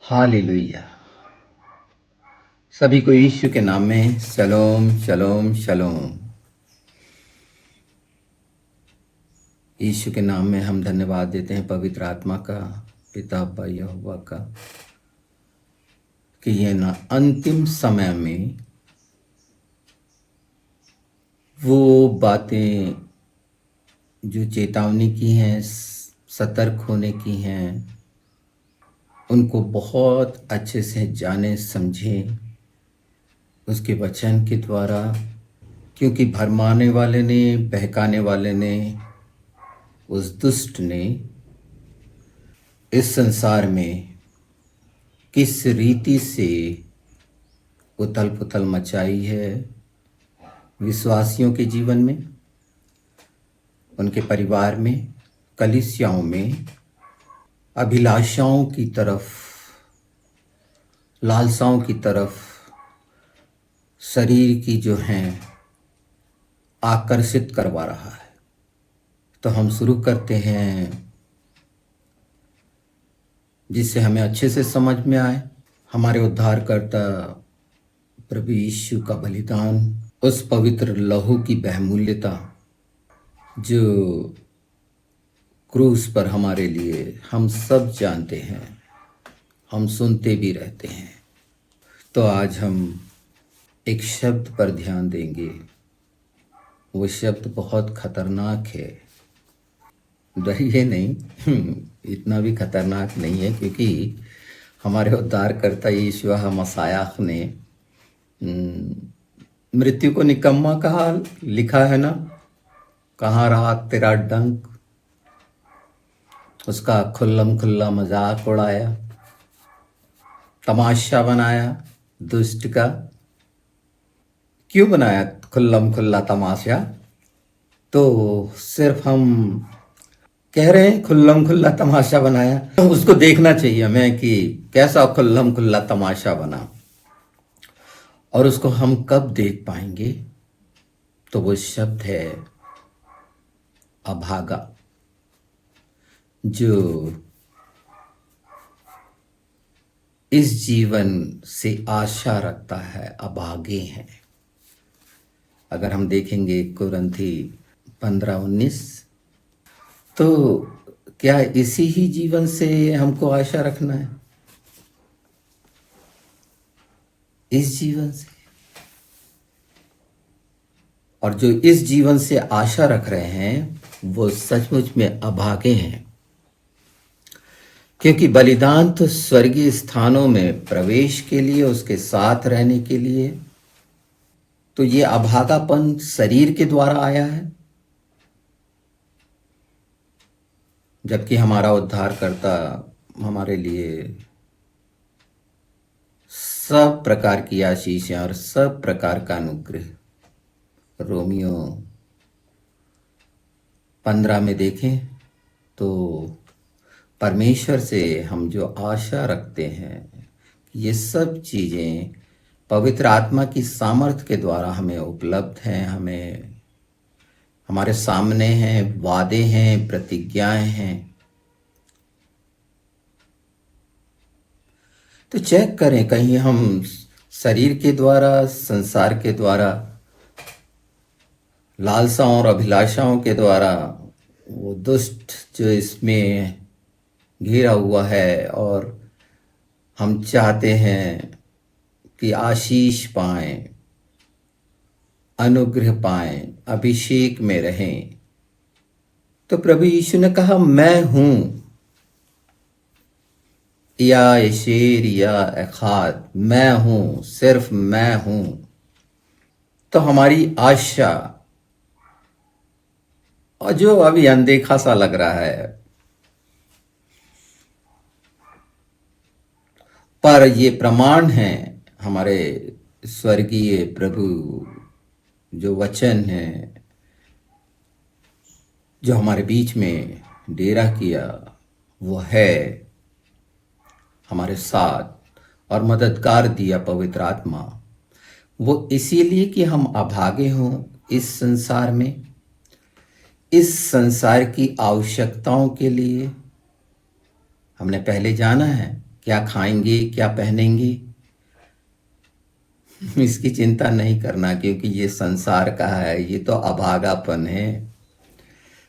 Hallelujah. सभी को यीशु के नाम में शलोम शलोम शलोम। यीशु के नाम में हम धन्यवाद देते हैं पवित्र आत्मा का, पिता अब्बा यहोवा का, कि ये ना अंतिम समय में वो बातें जो चेतावनी की हैं, सतर्क होने की हैं, उनको बहुत अच्छे से जाने समझें उसके वचन के द्वारा। क्योंकि भरमाने वाले ने, बहकाने वाले ने, उस दुष्ट ने इस संसार में किस रीति से उथल पुथल मचाई है विश्वासियों के जीवन में, उनके परिवार में, कलीसियाओं में, अभिलाषाओं की तरफ, लालसाओं की तरफ शरीर की जो हैं आकर्षित करवा रहा है। तो हम शुरू करते हैं जिससे हमें अच्छे से समझ में आए हमारे उद्धारकर्ता प्रभु यीशु का बलिदान, उस पवित्र लहू की बहुमूल्यता जो क्रूस पर हमारे लिए हम सब जानते हैं, हम सुनते भी रहते हैं। तो आज हम एक शब्द पर ध्यान देंगे। वो शब्द बहुत खतरनाक है। डरिए नहीं, इतना भी खतरनाक नहीं है, क्योंकि हमारे उद्धारकर्ता यीशु मसीह ने मृत्यु को निकम्मा कहा, लिखा है ना, कहाँ रहा तेरा डंक। उसका खुल्लम खुल्ला मजाक उड़ाया, तमाशा बनाया दुष्ट का। क्यों बनाया खुल्लम खुल्ला तमाशा? तो सिर्फ हम कह रहे हैं खुल्लम खुल्ला तमाशा बनाया, तो उसको देखना चाहिए हमें कि कैसा खुल्लम खुल्ला तमाशा बना। और उसको हम कब देख पाएंगे? तो वो शब्द है अभागा, जो इस जीवन से आशा रखता है, अभागे हैं। अगर हम देखेंगे कुरिन्थी 15:19, तो क्या इसी ही जीवन से हमको आशा रखना है? इस जीवन से। और जो इस जीवन से आशा रख रहे हैं वो सचमुच में अभागे हैं, क्योंकि बलिदान तो स्वर्गीय स्थानों में प्रवेश के लिए, उसके साथ रहने के लिए। तो ये अभागापन शरीर के द्वारा आया है, जबकि हमारा उद्धारकर्ता हमारे लिए सब प्रकार की आशीषें और सब प्रकार का अनुग्रह, रोमियो 15 में देखें तो परमेश्वर से हम जो आशा रखते हैं, ये सब चीज़ें पवित्र आत्मा की सामर्थ्य के द्वारा हमें उपलब्ध हैं, हमें हमारे सामने हैं, वादे हैं, प्रतिज्ञाएं हैं। तो चेक करें, कहीं हम शरीर के द्वारा, संसार के द्वारा, लालसाओं और अभिलाषाओं के द्वारा, वो दुष्ट जो इसमें घिरा हुआ है और हम चाहते हैं कि आशीष पाएं, अनुग्रह पाएं, अभिषेक में रहें, तो प्रभु यीशु ने कहा मैं हूं, या यशेर या एखाद, मैं हूं, सिर्फ मैं हूं। तो हमारी आशा, और जो अभी अनदेखा सा लग रहा है, पर ये प्रमाण है हमारे स्वर्गीय प्रभु जो वचन है, जो हमारे बीच में डेरा किया, वो है हमारे साथ और मददगार दिया पवित्र आत्मा। वो इसीलिए कि हम अभागे हों इस संसार में, इस संसार की आवश्यकताओं के लिए। हमने पहले जाना है क्या खाएंगे, क्या पहनेंगे, इसकी चिंता नहीं करना, क्योंकि ये संसार का है, ये तो अभागापन है।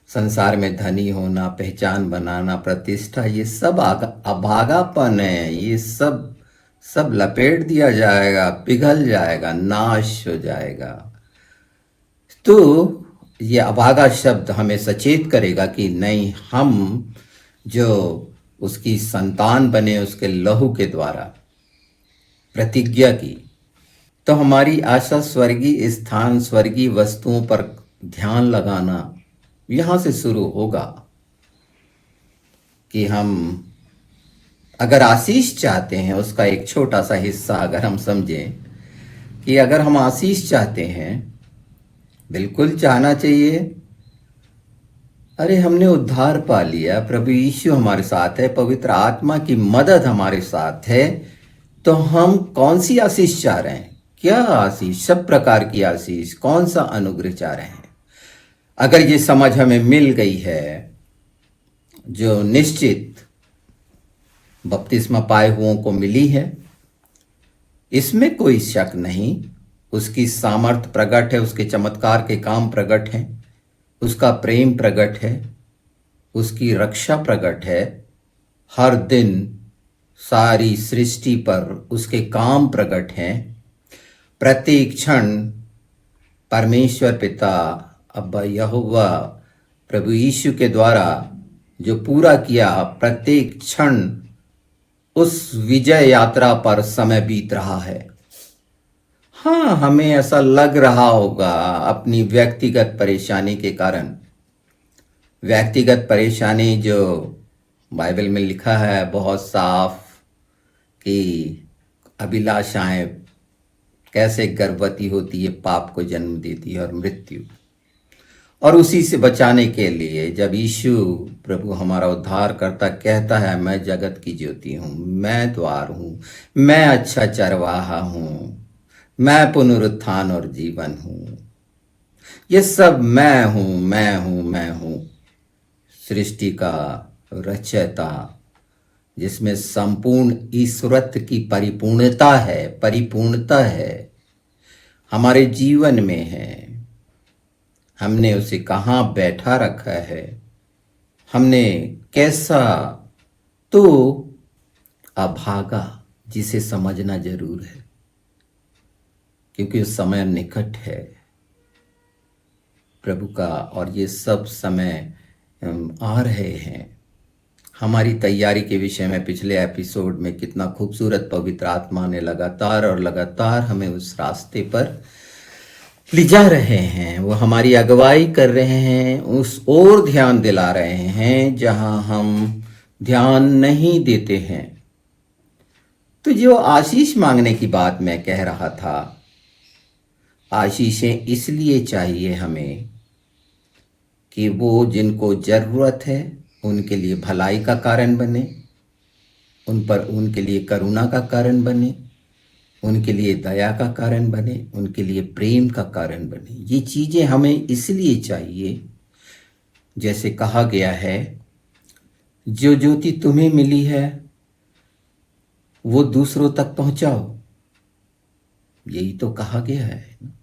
संसार में धनी होना, पहचान बनाना, प्रतिष्ठा, ये सब अभागापन है। ये सब सब लपेट दिया जाएगा, पिघल जाएगा, नाश हो जाएगा। तो ये अभागा शब्द हमें सचेत करेगा कि नहीं, हम जो उसकी संतान बने, उसके लहू के द्वारा प्रतिज्ञा की, तो हमारी आशा स्वर्गीय स्थान, स्वर्गीय वस्तुओं पर ध्यान लगाना यहां से शुरू होगा। कि हम अगर आशीष चाहते हैं, उसका एक छोटा सा हिस्सा अगर हम समझें कि अगर हम आशीष चाहते हैं, बिल्कुल चाहना चाहिए। अरे हमने उद्धार पा लिया, प्रभु यीशु हमारे साथ है, पवित्र आत्मा की मदद हमारे साथ है, तो हम कौन सी आशीष चाह रहे हैं? क्या आशीष? सब प्रकार की आशीष, कौन सा अनुग्रह चाह रहे हैं? अगर ये समझ हमें मिल गई है, जो निश्चित बपतिस्मा पाए हुओं को मिली है, इसमें कोई शक नहीं। उसकी सामर्थ प्रकट है, उसके चमत्कार के काम प्रकट हैं, उसका प्रेम प्रकट है, उसकी रक्षा प्रकट है। हर दिन सारी सृष्टि पर उसके काम प्रकट हैं। प्रत्येक क्षण परमेश्वर पिता, अब्बा यहोवा, प्रभु यीशु के द्वारा जो पूरा किया, प्रत्येक क्षण उस विजय यात्रा पर समय बीत रहा है। हाँ, हमें ऐसा लग रहा होगा अपनी व्यक्तिगत परेशानी के कारण, व्यक्तिगत परेशानी जो बाइबल में लिखा है बहुत साफ कि अभिलाषाएं कैसे गर्भवती होती है, पाप को जन्म देती है और मृत्यु, और उसी से बचाने के लिए जब यीशु प्रभु हमारा उद्धार करता कहता है, मैं जगत की ज्योति हूँ, मैं द्वार हूँ, मैं अच्छा चरवाहा हूँ, मैं पुनरुत्थान और जीवन हूँ, ये सब मैं हूँ, मैं हूँ, मैं हूँ। सृष्टि का रचयिता, जिसमें संपूर्ण ईश्वरत्व की परिपूर्णता है, परिपूर्णता है, हमारे जीवन में है। हमने उसे कहाँ बैठा रखा है, हमने कैसा, तो अभागा, जिसे समझना जरूर है, क्योंकि उस समय निकट है प्रभु का, और ये सब समय आ रहे हैं। हमारी तैयारी के विषय में पिछले एपिसोड में कितना खूबसूरत पवित्र आत्मा ने लगातार और लगातार हमें उस रास्ते पर ले जा रहे हैं। वो हमारी अगुवाई कर रहे हैं, उस ओर ध्यान दिला रहे हैं जहां हम ध्यान नहीं देते हैं। तो जो आशीष मांगने की बात मैं कह रहा था, आशीषें इसलिए चाहिए हमें कि वो जिनको जरूरत है उनके लिए भलाई का कारण बने, उन पर उनके लिए करुणा का कारण बने, उनके लिए दया का कारण बने, उनके लिए प्रेम का कारण बने। ये चीजें हमें इसलिए चाहिए, जैसे कहा गया है, जो ज्योति तुम्हें मिली है वो दूसरों तक पहुंचाओ, यही तो कहा गया है।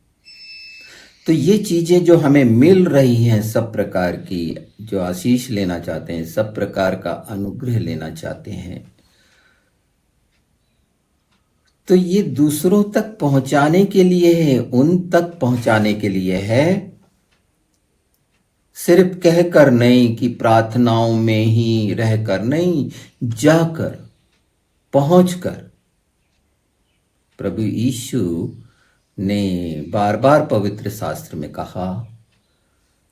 तो ये चीजें जो हमें मिल रही हैं, सब प्रकार की, जो आशीष लेना चाहते हैं, सब प्रकार का अनुग्रह लेना चाहते हैं, तो ये दूसरों तक पहुंचाने के लिए है, उन तक पहुंचाने के लिए है। सिर्फ कहकर नहीं, कि प्रार्थनाओं में ही रहकर नहीं, जाकर, पहुंचकर। प्रभु यीशु ने बार बार पवित्र शास्त्र में कहा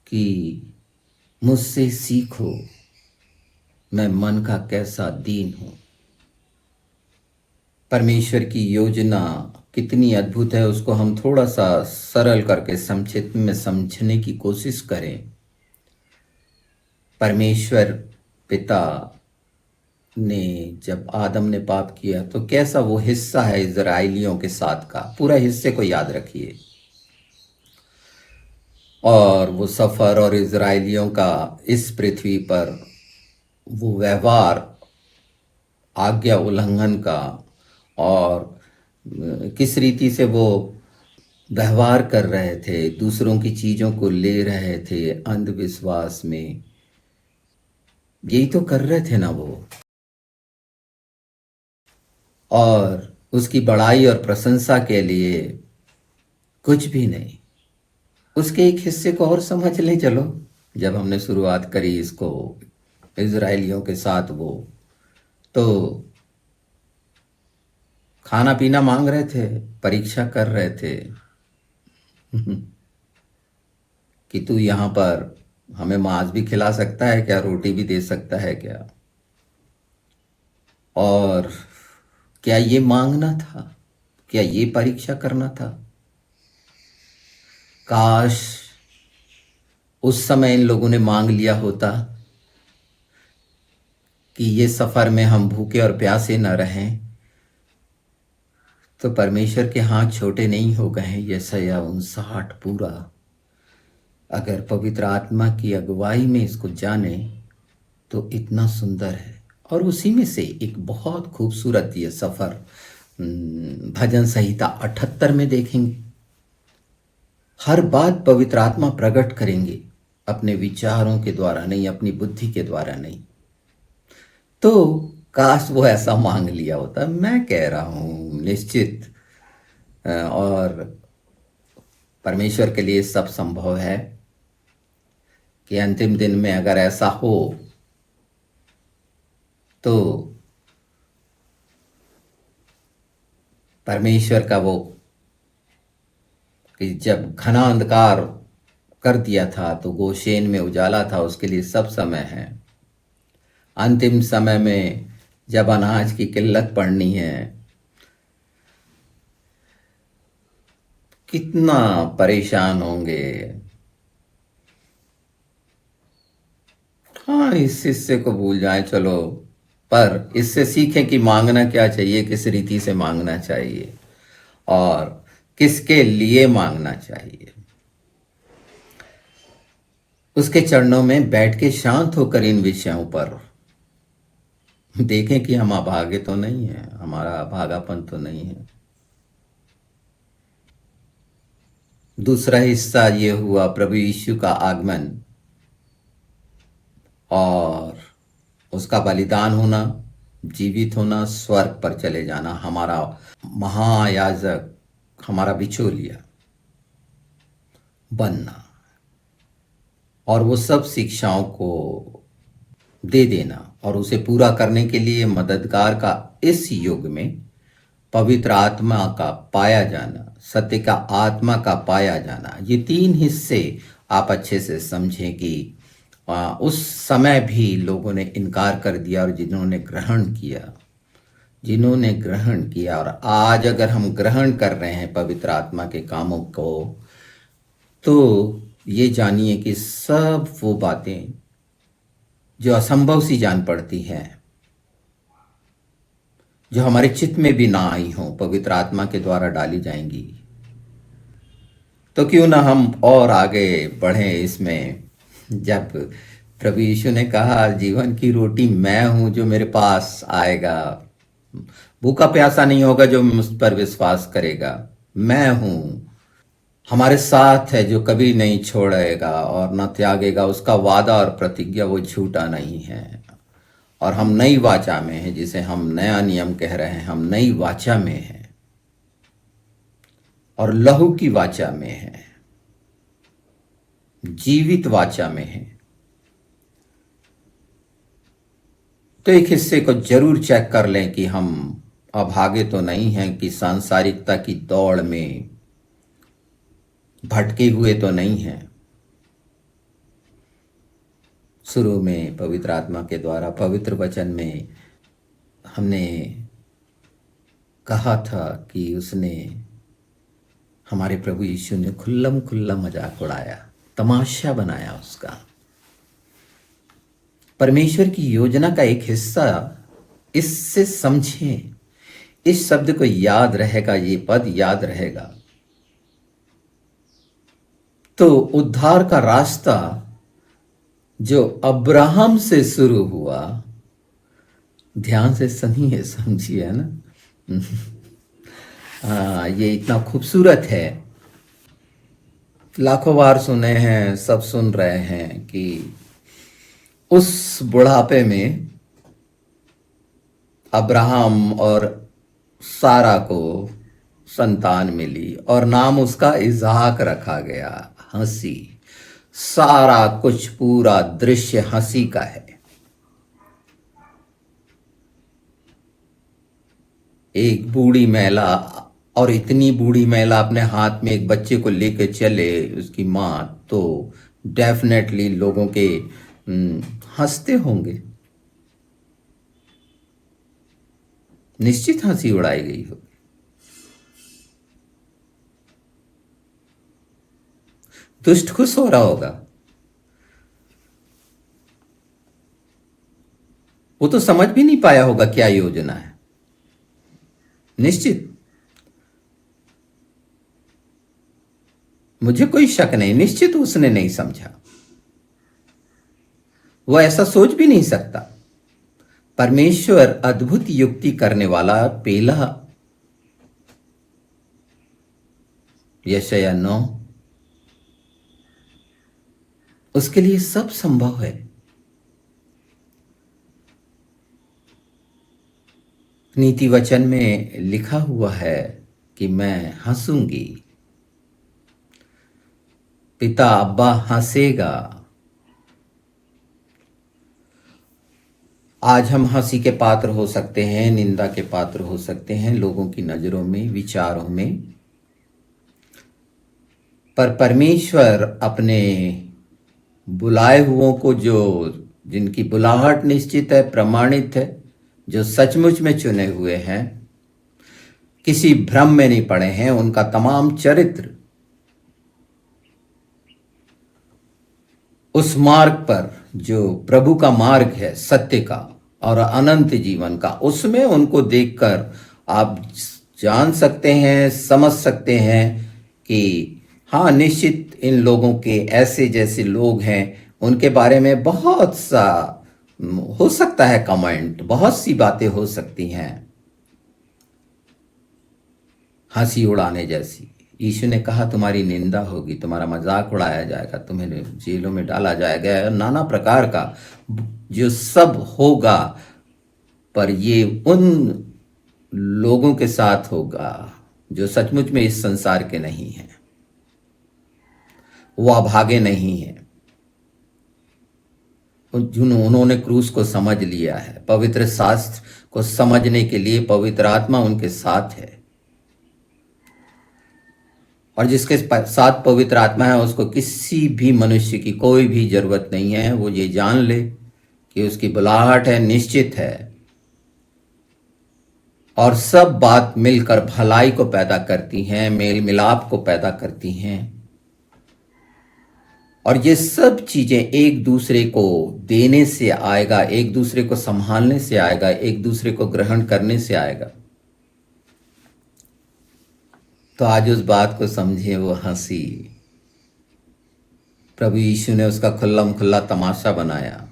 कि मुझसे सीखो, मैं मन का कैसा दीन हूं। परमेश्वर की योजना कितनी अद्भुत है, उसको हम थोड़ा सा सरल करके संक्षिप्त में समझने की कोशिश करें। परमेश्वर पिता ने जब आदम ने पाप किया, तो कैसा वो हिस्सा है इजराइलियों के साथ का, पूरा हिस्से को याद रखिए। और वो सफर और इजराइलियों का इस पृथ्वी पर वो व्यवहार आज्ञा उल्लंघन का, और किस रीति से वो व्यवहार कर रहे थे, दूसरों की चीज़ों को ले रहे थे अंधविश्वास में, यही तो कर रहे थे ना वो। और उसकी बड़ाई और प्रशंसा के लिए कुछ भी नहीं। उसके एक हिस्से को और समझ लें चलो। जब हमने शुरुआत करी इसको इजराइलियों के साथ, वो तो खाना पीना मांग रहे थे, परीक्षा कर रहे थे कि तू यहाँ पर हमें मांस भी खिला सकता है क्या, रोटी भी दे सकता है क्या। और क्या ये मांगना था, क्या ये परीक्षा करना था? काश उस समय इन लोगों ने मांग लिया होता कि ये सफर में हम भूखे और प्यासे न रहें, तो परमेश्वर के हाथ छोटे नहीं हो गए हैं। यशायाह 59 पूरा अगर पवित्र आत्मा की अगुवाई में इसको जाने तो इतना सुंदर है। और उसी में से एक बहुत खूबसूरत ये सफर भजन संहिता 78 में देखेंगे। हर बात पवित्र आत्मा प्रकट करेंगे, अपने विचारों के द्वारा नहीं, अपनी बुद्धि के द्वारा नहीं। तो काश वो ऐसा मांग लिया होता। मैं कह रहा हूं निश्चित, और परमेश्वर के लिए सब संभव है कि अंतिम दिन में अगर ऐसा हो तो परमेश्वर का वो कि जब घना अंधकार कर दिया था तो गोशेन में उजाला था, उसके लिए सब समय है। अंतिम समय में जब अनाज की किल्लत पड़नी है, कितना परेशान होंगे। हाँ, इस हिस्से को भूल जाएं चलो, पर इससे सीखें कि मांगना क्या चाहिए, किस रीति से मांगना चाहिए और किसके लिए मांगना चाहिए। उसके चरणों में बैठ के शांत होकर इन विषयों पर देखें कि हम अभागे तो नहीं है, हमारा अभागापन तो नहीं है। दूसरा हिस्सा ये हुआ प्रभु यीशु का आगमन और उसका बलिदान होना, जीवित होना, स्वर्ग पर चले जाना, हमारा महायाजक, हमारा बिचौलिया बनना, और वो सब शिक्षाओं को दे देना और उसे पूरा करने के लिए मददगार का इस युग में पवित्र आत्मा का पाया जाना, सत्य का आत्मा का पाया जाना। ये तीन हिस्से आप अच्छे से समझें कि उस समय भी लोगों ने इनकार कर दिया और जिन्होंने ग्रहण किया और आज अगर हम ग्रहण कर रहे हैं पवित्र आत्मा के कामों को, तो ये जानिए कि सब वो बातें जो असंभव सी जान पड़ती हैं, जो हमारे चित्त में भी ना आई हो, पवित्र आत्मा के द्वारा डाली जाएंगी। तो क्यों ना हम और आगे बढ़ें इसमें। जब प्रभु यीशु ने कहा जीवन की रोटी मैं हूं, जो मेरे पास आएगा भूखा प्यासा नहीं होगा, जो मुझ पर विश्वास करेगा। मैं हूं, हमारे साथ है, जो कभी नहीं छोड़ेगा और न त्यागेगा। उसका वादा और प्रतिज्ञा वो झूठा नहीं है। और हम नई वाचा में हैं, जिसे हम नया नियम कह रहे हैं, हम नई वाचा में हैं और लहू की वाचा में हैं, जीवित वाचा में हैं। तो एक हिस्से को जरूर चेक कर लें कि हम अभागे तो नहीं हैं, कि सांसारिकता की दौड़ में भटके हुए तो नहीं हैं। शुरू में पवित्र आत्मा के द्वारा पवित्र वचन में हमने कहा था कि उसने, हमारे प्रभु यीशु ने खुल्लम खुल्ला मजाक उड़ाया, तमाशा बनाया उसका। परमेश्वर की योजना का एक हिस्सा इससे समझें। इस शब्द को याद रहेगा, ये पद याद रहेगा। तो उद्धार का रास्ता जो अब्राहम से शुरू हुआ, ध्यान से सुनिए, समझिए, है ना। हाँ, ये इतना खूबसूरत है। लाखों बार सुने हैं, सब सुन रहे हैं कि उस बुढ़ापे में अब्राहम और सारा को संतान मिली और नाम उसका इज़हाक रखा गया। हंसी, सारा कुछ पूरा दृश्य हंसी का है। एक बूढ़ी महिला, और इतनी बूढ़ी महिला अपने हाथ में एक बच्चे को लेके चले, उसकी माँ, तो डेफिनेटली लोगों के हंसते होंगे, निश्चित हंसी उड़ाई गई होगी। दुष्ट खुश हो रहा होगा, वो तो समझ भी नहीं पाया होगा क्या योजना है। निश्चित, मुझे कोई शक नहीं, निश्चित उसने नहीं समझा, वो ऐसा सोच भी नहीं सकता। परमेश्वर अद्भुत युक्ति करने वाला, पहला यशायाह 9, उसके लिए सब संभव है। नीति वचन में लिखा हुआ है कि मैं हंसूंगी, पिता अब्बा हंसेगा। आज हम हंसी के पात्र हो सकते हैं, निंदा के पात्र हो सकते हैं लोगों की नजरों में, विचारों में, पर परमेश्वर अपने बुलाए हुओं को, जो जिनकी बुलाहट निश्चित है, प्रमाणित है, जो सचमुच में चुने हुए हैं, किसी भ्रम में नहीं पड़े हैं, उनका तमाम चरित्र उस मार्ग पर जो प्रभु का मार्ग है, सत्य का और अनंत जीवन का, उसमें उनको देखकर आप जान सकते हैं, समझ सकते हैं कि हाँ, निश्चित इन लोगों के ऐसे जैसे लोग हैं, उनके बारे में बहुत सा हो सकता है कमेंट, बहुत सी बातें हो सकती हैं हंसी उड़ाने जैसी। यीशु ने कहा तुम्हारी निंदा होगी, तुम्हारा मजाक उड़ाया जाएगा, तुम्हें जेलों में डाला जाएगा, नाना प्रकार का जो सब होगा, पर ये उन लोगों के साथ होगा जो सचमुच में इस संसार के नहीं हैं, वो अभागे नहीं हैं, उन्होंने क्रूस को समझ लिया है। पवित्र शास्त्र को समझने के लिए पवित्र आत्मा उनके साथ है, और जिसके साथ पवित्र आत्मा है उसको किसी भी मनुष्य की कोई भी जरूरत नहीं है। वो ये जान ले कि उसकी बुलाहट है, निश्चित है, और सब बात मिलकर भलाई को पैदा करती हैं, मेल मिलाप को पैदा करती हैं, और ये सब चीजें एक दूसरे को देने से आएगा, एक दूसरे को संभालने से आएगा, एक दूसरे को ग्रहण करने से आएगा। तो आज उस बात को समझे, वो हंसी प्रभु यीशु ने उसका खुल्लम खुल्ला तमाशा बनाया,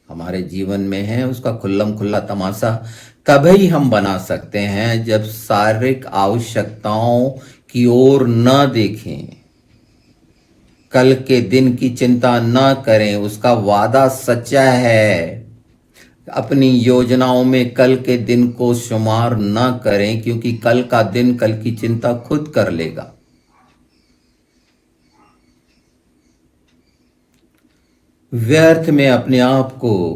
हमारे जीवन में है उसका खुल्लम खुल्ला तमाशा। तभी हम बना सकते हैं जब शारीरिक आवश्यकताओं की ओर न देखें, कल के दिन की चिंता न करें, उसका वादा सच्चा है। अपनी योजनाओं में कल के दिन को शुमार न करें, क्योंकि कल का दिन कल की चिंता खुद कर लेगा। व्यर्थ में अपने आप को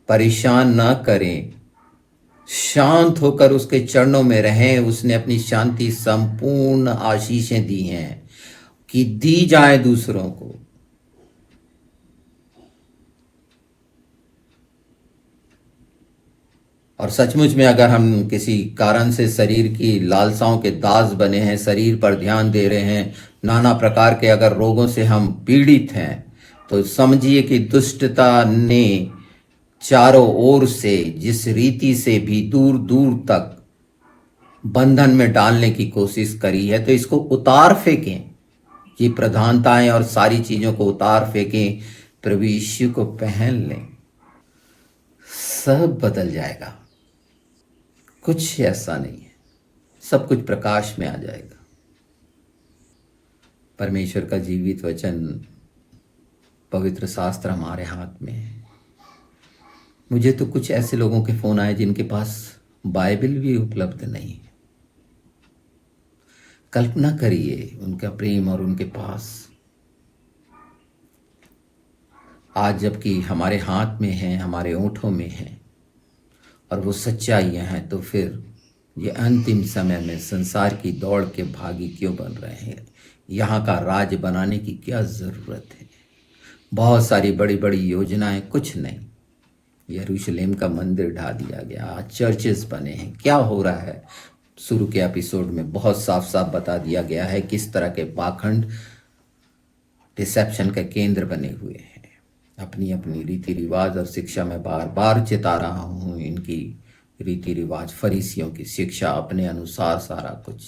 परेशान न करें, शांत होकर उसके चरणों में रहें। उसने अपनी शांति संपूर्ण आशीषें दी हैं कि दी जाए दूसरों को। और सचमुच में अगर हम किसी कारण से शरीर की लालसाओं के दास बने हैं, शरीर पर ध्यान दे रहे हैं, नाना प्रकार के अगर रोगों से हम पीड़ित हैं, तो समझिए कि दुष्टता ने चारों ओर से जिस रीति से भी दूर दूर तक बंधन में डालने की कोशिश करी है, तो इसको उतार फेंकें, ये प्रधानताएं और सारी चीजों को उतार फेंकें, प्रभु यीशु को पहन लें। सब बदल जाएगा। कुछ ऐसा नहीं है, सब कुछ प्रकाश में आ जाएगा। परमेश्वर का जीवित वचन, पवित्र शास्त्र हमारे हाथ में है। मुझे तो कुछ ऐसे लोगों के फोन आए जिनके पास बाइबल भी उपलब्ध नहीं है। कल्पना करिए उनका प्रेम और उनके पास आज जबकि हमारे हाथ में है, हमारे ओंठों में है और वो सच्चाइयाँ हैं, तो फिर ये अंतिम समय में संसार की दौड़ के भागी क्यों बन रहे हैं? यहाँ का राज बनाने की क्या ज़रूरत है? बहुत सारी बड़ी बड़ी योजनाएं, कुछ नहीं। यरूशलेम का मंदिर ढा दिया गया, आज चर्चेस बने हैं। क्या हो रहा है? शुरू के एपिसोड में बहुत साफ साफ बता दिया गया है किस तरह के पाखंड डिसेप्शन का केंद्र बने हुए हैं। अपनी अपनी रीति रिवाज और शिक्षा में बार बार चेता रहा हूँ, इनकी रीति रिवाज, फरीसियों की शिक्षा, अपने अनुसार सारा कुछ।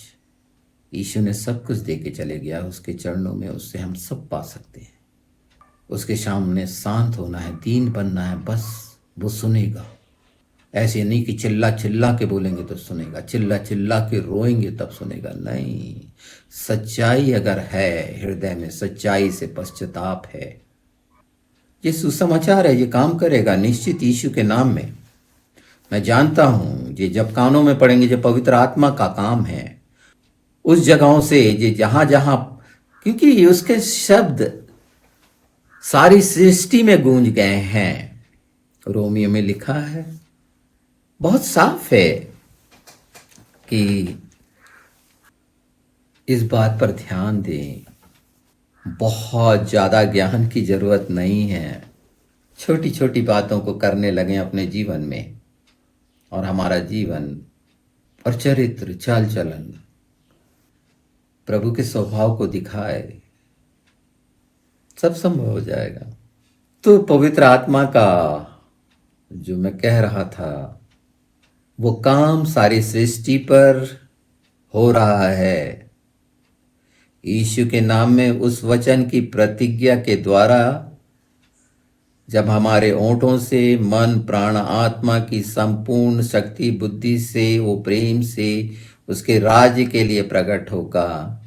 यीशु ने सब कुछ दे के चले गया उसके चरणों में, उससे हम सब पा सकते हैं। उसके सामने शांत होना है, दीन बनना है, बस वो सुनेगा। ऐसे नहीं कि चिल्ला चिल्ला के बोलेंगे तो सुनेगा, चिल्ला चिल्ला के रोएंगे तब सुनेगा, नहीं। सच्चाई अगर है हृदय में, सच्चाई से पश्चाताप है, ये सुसमाचार है, ये काम करेगा निश्चित यीशु के नाम में। मैं जानता हूं ये जब कानों में पड़ेंगे, जब पवित्र आत्मा का काम है, उस जगहों से ये जहां जहां, क्योंकि उसके शब्द सारी सृष्टि में गूंज गए हैं। रोमियो में लिखा है, बहुत साफ है कि इस बात पर ध्यान दें। बहुत ज्यादा ज्ञान की जरूरत नहीं है, छोटी छोटी बातों को करने लगे अपने जीवन में, और हमारा जीवन और चरित्र, चाल चलन प्रभु के स्वभाव को दिखाए, सब संभव हो जाएगा। तो पवित्र आत्मा का जो मैं कह रहा था, वो काम सारी सृष्टि पर हो रहा है यीशु के नाम में, उस वचन की प्रतिज्ञा के द्वारा। जब हमारे ओंठों से मन, प्राण, आत्मा की संपूर्ण शक्ति, बुद्धि से, वो प्रेम से उसके राज्य के लिए प्रकट होगा,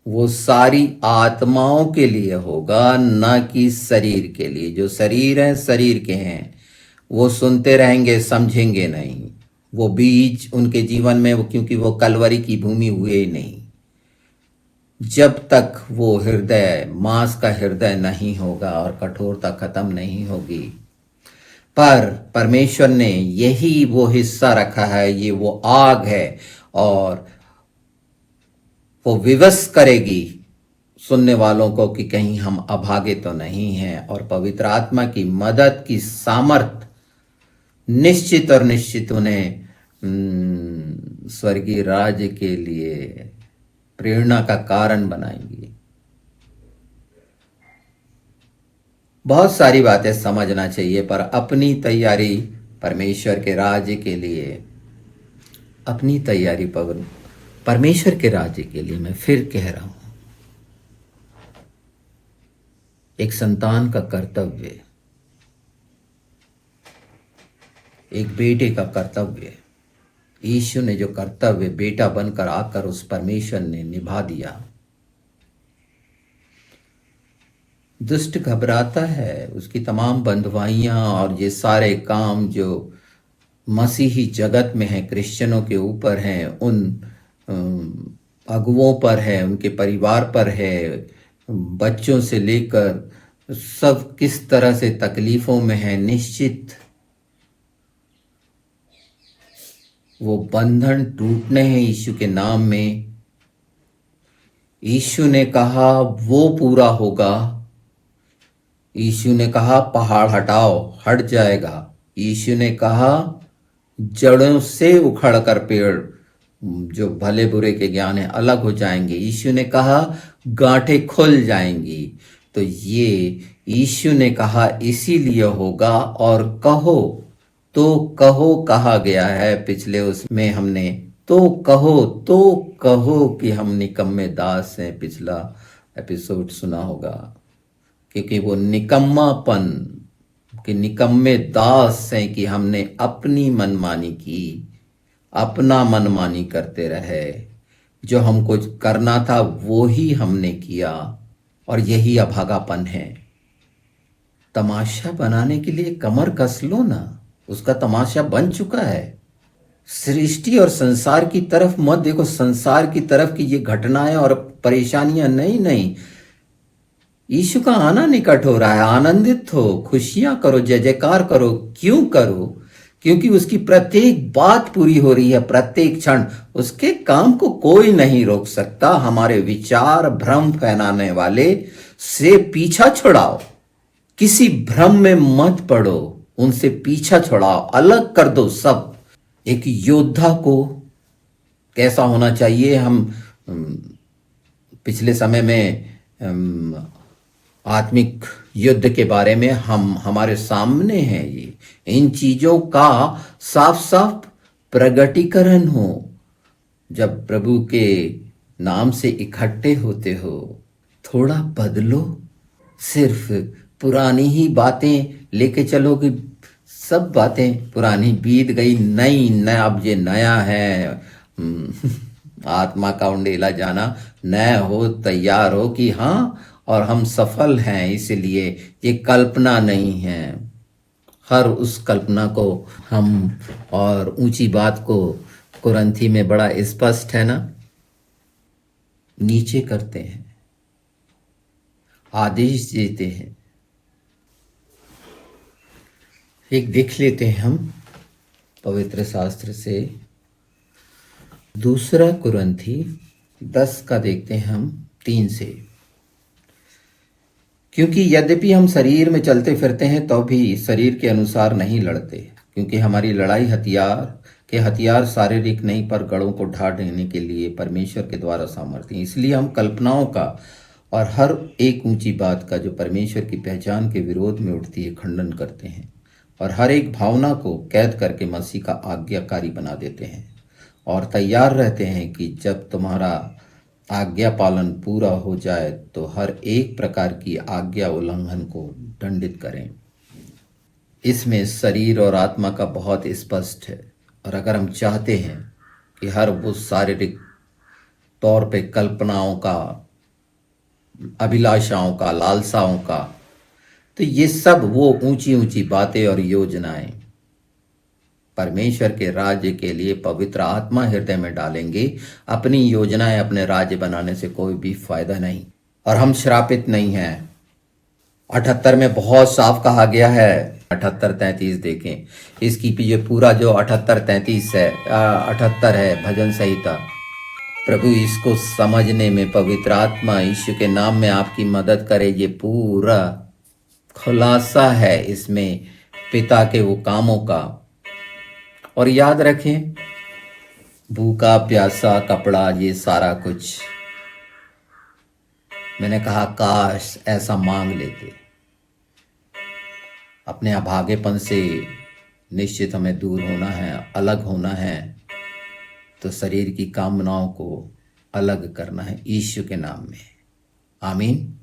वो सारी आत्माओं के लिए होगा, ना कि शरीर के लिए। जो शरीर है, शरीर के हैं, वो सुनते रहेंगे, समझेंगे नहीं। वो बीज उनके जीवन में, वो क्योंकि वो कलवरी की भूमि हुए ही नहीं। जब तक वो हृदय, मांस का हृदय नहीं होगा और कठोरता खत्म नहीं होगी। पर परमेश्वर ने यही वो हिस्सा रखा है, ये वो आग है, और वो विवश करेगी सुनने वालों को कि कहीं हम अभागे तो नहीं हैं। और पवित्र आत्मा की मदद की सामर्थ निश्चित और निश्चित उन्हें स्वर्गीय राज्य के लिए प्रेरणा का कारण बनाएंगी। बहुत सारी बातें समझना चाहिए, पर अपनी तैयारी परमेश्वर के राज्य के लिए, अपनी तैयारी परमेश्वर के राज्य के लिए, मैं फिर कह रहा हूं, एक संतान का कर्तव्य, एक बेटे का कर्तव्य, यीशु ने जो कर्तव्य बेटा बनकर आकर उस परमेश्वर ने निभा दिया। दुष्ट घबराता है, उसकी तमाम बंधुआइयां और ये सारे काम जो मसीही जगत में है, क्रिश्चियनों के ऊपर है, उन अगुओं पर है, उनके परिवार पर है, बच्चों से लेकर सब किस तरह से तकलीफों में है। निश्चित वो बंधन टूटने हैं यीशु के नाम में। यीशु ने कहा वो पूरा होगा। यीशु ने कहा पहाड़ हटाओ, हट जाएगा। यीशु ने कहा जड़ों से उखड़कर पेड़ जो भले बुरे के ज्ञान है अलग हो जाएंगे। यीशु ने कहा गांठें खुल जाएंगी। तो ये यीशु ने कहा इसीलिए होगा। और कहो तो कहो कहा गया है, पिछले उसमें हमने तो कहो कि हम निकम्मे दास हैं, पिछला एपिसोड सुना होगा। क्योंकि वो निकम्मापन कि निकम्मे दास हैं कि हमने अपनी मनमानी की, अपना मनमानी करते रहे, जो हमको करना था वो ही हमने किया, और यही अभागापन है। तमाशा बनाने के लिए कमर कस लो ना, उसका तमाशा बन चुका है। सृष्टि और संसार की तरफ मत देखो, संसार की तरफ की ये घटनाएं और परेशानियां नहीं नहीं, यीशु का आना निकट हो रहा है। आनंदित हो, खुशियां करो, जय जयकार करो। क्यों करो? क्योंकि उसकी प्रत्येक बात पूरी हो रही है, प्रत्येक क्षण। उसके काम को कोई नहीं रोक सकता। हमारे विचार भ्रम फैलाने वाले से पीछा छुड़ाओ, किसी भ्रम में मत पड़ो, उनसे पीछा छुड़ाओ, अलग कर दो सब। एक योद्धा को कैसा होना चाहिए? हम पिछले समय में आत्मिक युद्ध के बारे में हमारे सामने है ये, इन चीजों का साफ साफ प्रगटीकरण हो। जब प्रभु के नाम से इकट्ठे होते हो, थोड़ा बदलो। सिर्फ पुरानी ही बातें लेके चलोगे, सब बातें पुरानी बीत गई, नई नया अब ये नया है। आत्मा का उंडेला जाना, नया हो, तैयार हो कि हाँ और हम सफल हैं, इसलिए ये कल्पना नहीं है। हर उस कल्पना को हम और ऊंची बात को कुरंथी में बड़ा स्पष्ट है ना, नीचे करते हैं, आदेश देते हैं। एक देख लेते हैं हम पवित्र शास्त्र से, दूसरा कुरंथी 10 का देखते हैं हम 3 से। क्योंकि यद्यपि हम शरीर में चलते फिरते हैं तो भी शरीर के अनुसार नहीं लड़ते, क्योंकि हमारी लड़ाई हथियार शारीरिक नहीं पर गढ़ों को ढा देने के लिए परमेश्वर के द्वारा सामर्थ्य। इसलिए हम कल्पनाओं का और हर एक ऊंची बात का जो परमेश्वर की पहचान के विरोध में उठती है खंडन करते हैं, और हर एक भावना को कैद करके मसीह का आज्ञाकारी बना देते हैं, और तैयार रहते हैं कि जब तुम्हारा आज्ञा पालन पूरा हो जाए तो हर एक प्रकार की आज्ञा उल्लंघन को दंडित करें। इसमें शरीर और आत्मा का बहुत स्पष्ट है। और अगर हम चाहते हैं कि हर वो शारीरिक तौर पे कल्पनाओं का, अभिलाषाओं का, लालसाओं का, तो ये सब वो ऊंची ऊंची बातें और योजनाएं परमेश्वर के राज्य के लिए पवित्र आत्मा हृदय में डालेंगे। अपनी योजनाएं अपने राज्य बनाने से कोई भी फायदा नहीं। और हम श्रापित नहीं हैं। 78 में बहुत साफ कहा गया है। 78-33 देखें, इसकी ये पूरा जो 78-33 है, 78 है भजन संहिता। प्रभु इसको समझने में पवित्र आत्मा यीशु के नाम में आपकी मदद करे। ये पूरा खुलासा है इसमें पिता के वो कामों का। और याद रखें, भूखा प्यासा कपड़ा, ये सारा कुछ, मैंने कहा काश ऐसा मांग लेते। अपने अभागेपन से निश्चित हमें दूर होना है, अलग होना है। तो शरीर की कामनाओं को अलग करना है यीशु के नाम में। आमीन,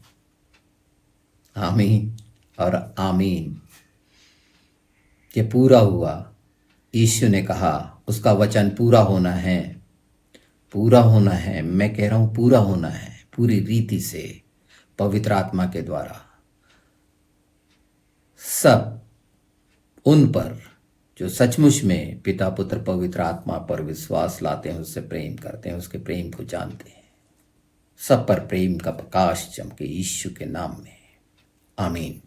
आमीन और आमीन। ये पूरा हुआ। यीशु ने कहा, उसका वचन पूरा होना है, पूरा होना है। मैं कह रहा हूं पूरा होना है, पूरी रीति से, पवित्र आत्मा के द्वारा। सब उन पर जो सचमुच में पिता पुत्र पवित्र आत्मा पर विश्वास लाते हैं, उससे प्रेम करते हैं, उसके प्रेम को जानते हैं, सब पर प्रेम का प्रकाश चमके यीशु के नाम में। आमीन।